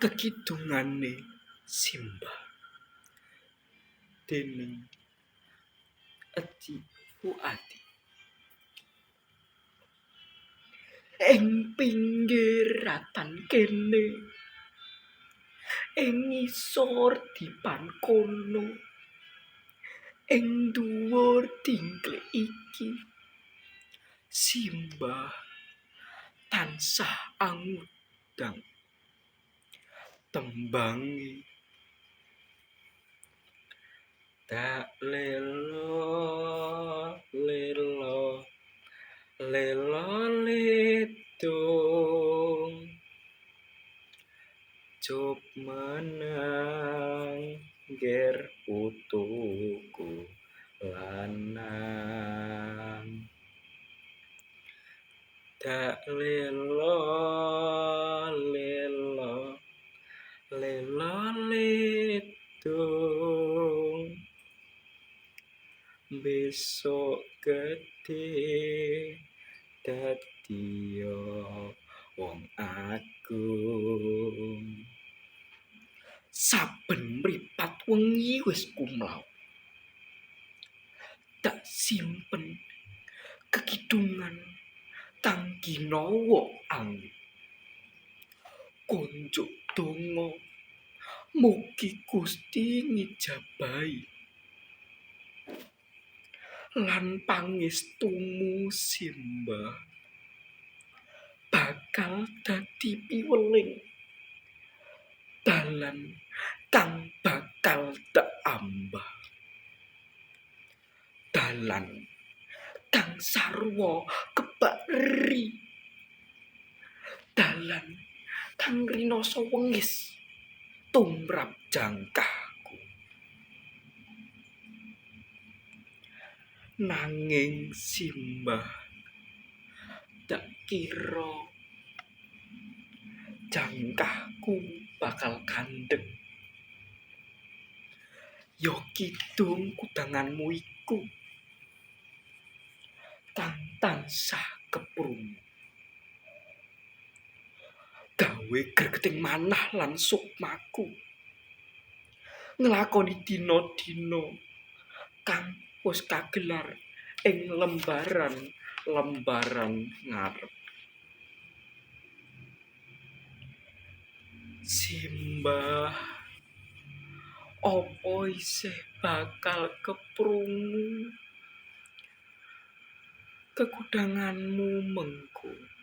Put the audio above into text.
Kekidungane Simba dening Edi Fuadi ing pinggiratan kene ing ngisor dipan kono ing dhuwur dingklik iki Simba tansah angudang tembange tak lelo lelo lelo ledong Job menang ger putuku lanang tak lelo lelo lelo ledong besok gede dadiya wong agung saben mripat wengi wis kumlaut tak simpen kekidungan kang ginawa angin kunjuk donga mugi Gusti ngijabahi lan pangestumu Simba bakal dadi piweling dalan kang bakal diambah dalan kang sarwa kebak eri dalan kang rinasa wengis tumrap jangkahku nanging Simba tak kira jangkahku bakal kandhek ya kidung kudanganmu iku kang tansah keprungu gawe gregeting manah lan sukmaku nglakoni dina-dina kang wis kagelar ing lembaran ngarep Simba apa isih bakal keprungu kekudanganmu mengko